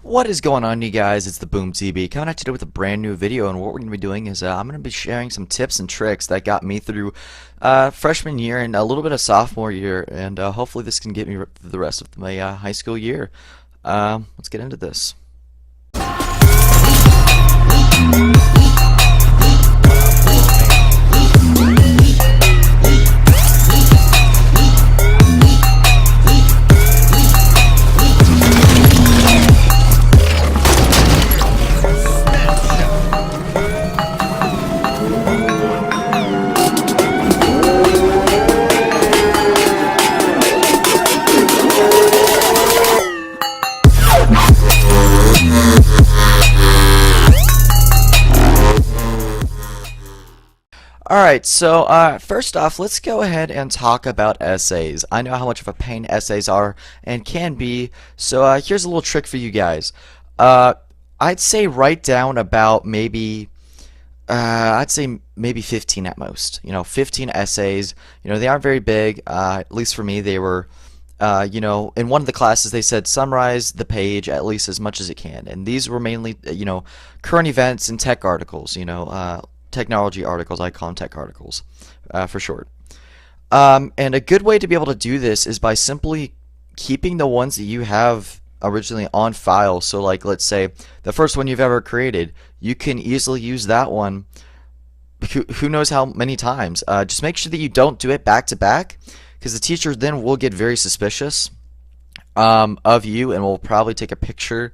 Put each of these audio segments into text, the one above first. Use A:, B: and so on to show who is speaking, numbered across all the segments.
A: What is going on, you guys? It's the Boom TB coming at you today with a brand new video, and what we're going to be doing is I'm going to be sharing some tips and tricks that got me through freshman year and a little bit of sophomore year, and hopefully this can get me through the rest of my high school year. Let's get into this. Alright, so first off, let's go ahead and talk about essays. I know how much of a pain essays are and can be, so here's a little trick for you guys. I'd say write down about maybe 15 at most. 15 essays. They aren't very big. At least for me, they were. In one of the classes they said summarize the page at least as much as it can, and these were mainly, current events and tech articles. Technology articles. I call them tech articles for short. And a good way to be able to do this is by simply keeping the ones that you have originally on file. So like, let's say the first one you've ever created, you can easily use that one who knows how many times. Just make sure that you don't do it back to back, because the teacher then will get very suspicious of you and will probably take a picture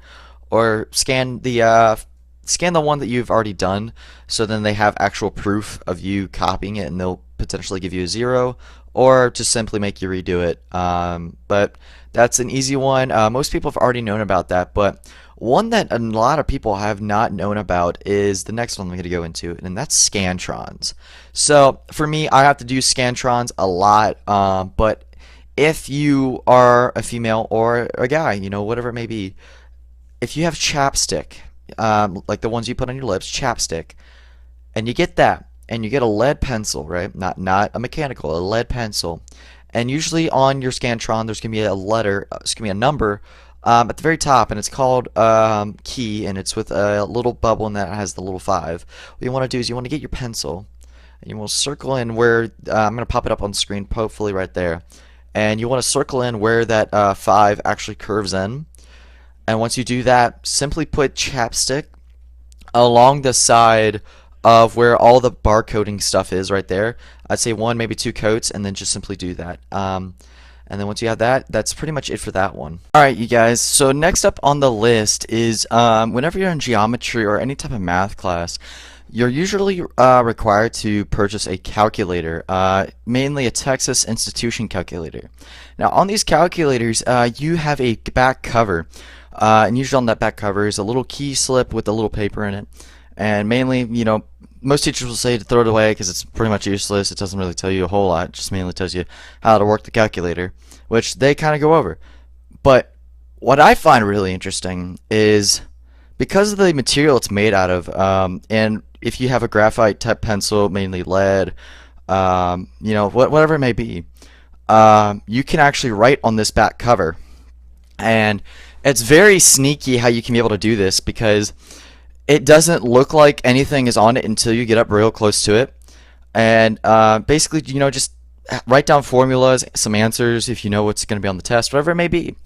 A: or scan the one that you've already done, so then they have actual proof of you copying it, and they'll potentially give you a 0 or just simply make you redo it. But that's an easy one. Most people have already known about that, but one that a lot of people have not known about is the next one I'm going to go into, and that's scantrons. So for me, I have to do scantrons a lot, but if you are a female or a guy, whatever it may be, if you have chapstick, like the ones you put on your lips, chapstick, and you get that, and you get a lead pencil, right? Not a mechanical, a lead pencil, and usually on your Scantron there's gonna be a letter, a number at the very top, and it's called key, and it's with a little bubble, and that has the little 5. What you want to do is you want to get your pencil, and you will circle in where I'm gonna pop it up on the screen, hopefully right there, and you want to circle in where that 5 actually curves in. And once you do that, simply put chapstick along the side of where all the barcoding stuff is right there. I'd say 1, maybe 2 coats, and then just simply do that. And then once you have that, that's pretty much it for that one. Alright, you guys, so next up on the list is whenever you're in geometry or any type of math class, you're usually required to purchase a calculator, mainly a Texas institution calculator. Now on these calculators, you have a back cover. And usually on that back cover is a little key slip with a little paper in it. And mainly, most teachers will say to throw it away because it's pretty much useless. It doesn't really tell you a whole lot. It just mainly tells you how to work the calculator, which they kind of go over. But what I find really interesting is because of the material it's made out of, and if you have a graphite type pencil, mainly lead, whatever it may be, you can actually write on this back cover. And it's very sneaky how you can be able to do this, because it doesn't look like anything is on it until you get up real close to it. And basically, just write down formulas, some answers if you know what's going to be on the test, whatever it may be.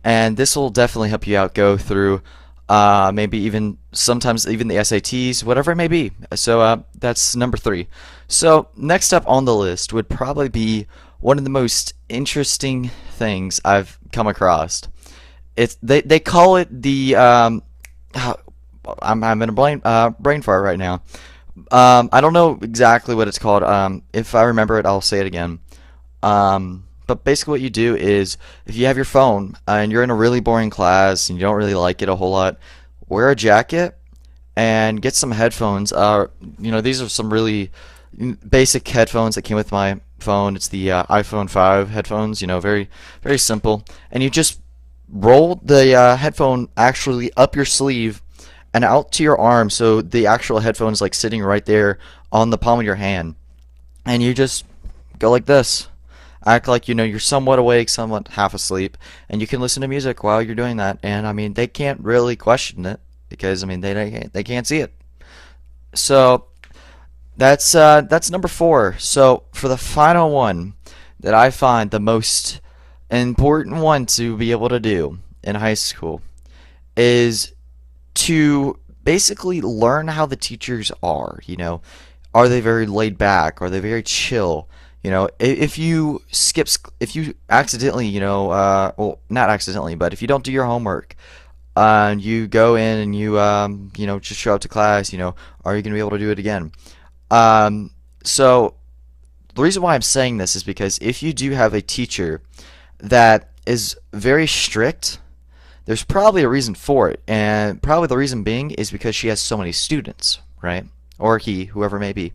A: And this will definitely help you out go through maybe even sometimes even the SATs, whatever it may be. So that's number 3. So next up on the list would probably be one of the most interesting things I've come across. They call it the I'm having a brain fart right now. I don't know exactly what it's called. If I remember it, I'll say it again. But basically what you do is, if you have your phone and you're in a really boring class and you don't really like it a whole lot, wear a jacket and get some headphones. These are some really basic headphones that came with my phone. It's the iPhone 5 headphones, very, very simple. And you just roll the headphone actually up your sleeve and out to your arm, so the actual headphone is like sitting right there on the palm of your hand, and you just go like this. act like you're somewhat awake, somewhat half asleep, and you can listen to music while you're doing that. And I mean, they can't really question it because I mean they can't see it. So that's number four. So for the final one that I find the most important one to be able to do in high school is to basically learn how the teachers are. Are they very laid back? Are they very chill? If you if you accidentally, well, not accidentally, but if you don't do your homework, and you go in and just show up to class, are you going to be able to do it again? So the reason why I'm saying this is because if you do have a teacher that is very strict, there's probably a reason for it, and probably the reason being is because she has so many students, right? Or he, whoever it may be.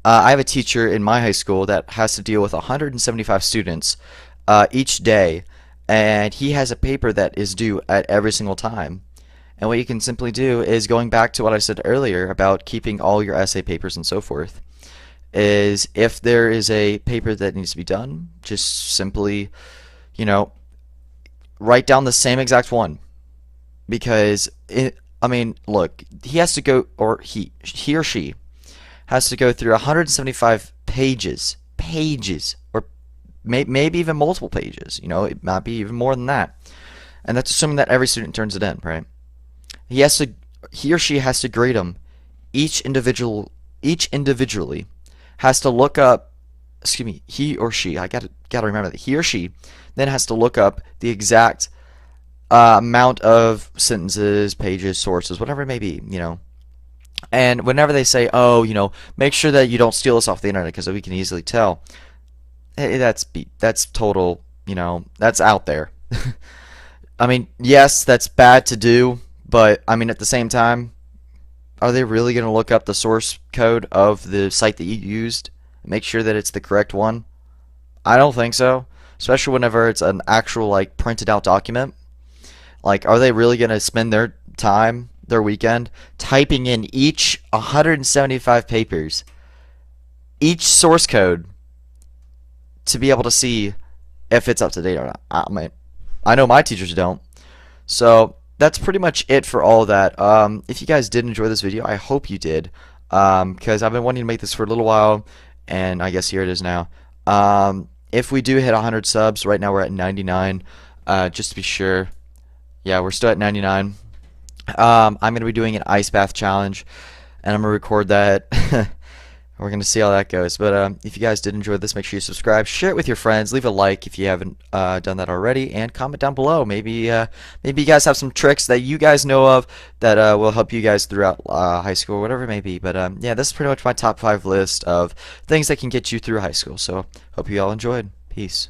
A: I have a teacher in my high school that has to deal with 175 students each day, and he has a paper that is due at every single time. And what you can simply do is, going back to what I said earlier about keeping all your essay papers and so forth, is if there is a paper that needs to be done, just simply, you know, write down the same exact one. Because, I mean, look, he has to go, or he or she has to go through 175 pages, or maybe even multiple pages. It might be even more than that. And that's assuming that every student turns it in, right? He or she has to grade them each individually has to look up, excuse me, he or she, I gotta remember that, he or she then has to look up the exact amount of sentences, pages, sources, whatever it may be, And whenever they say, oh, make sure that you don't steal this off the internet because we can easily tell, hey, that's total, that's out there. I mean, yes, that's bad to do, but I mean, at the same time, are they really going to look up the source code of the site that you used and make sure that it's the correct one? I don't think so, especially whenever it's an actual, like, printed out document. Like, are they really going to spend their time, their weekend, typing in each 175 papers, each source code, to be able to see if it's up to date or not? I know my teachers don't. So that's pretty much it for all that. If you guys did enjoy this video, I hope you did, because I've been wanting to make this for a little while, and I guess here it is now. If we do hit 100 subs, right now we're at 99, just to be sure. Yeah, we're still at 99. I'm going to be doing an ice bath challenge, and I'm going to record that. We're going to see how that goes. But if you guys did enjoy this, make sure you subscribe, share it with your friends, leave a like if you haven't done that already, and comment down below. Maybe you guys have some tricks that you guys know of that will help you guys throughout high school, whatever it may be. But yeah, this is pretty much my top 5 list of things that can get you through high school. So hope you all enjoyed. Peace.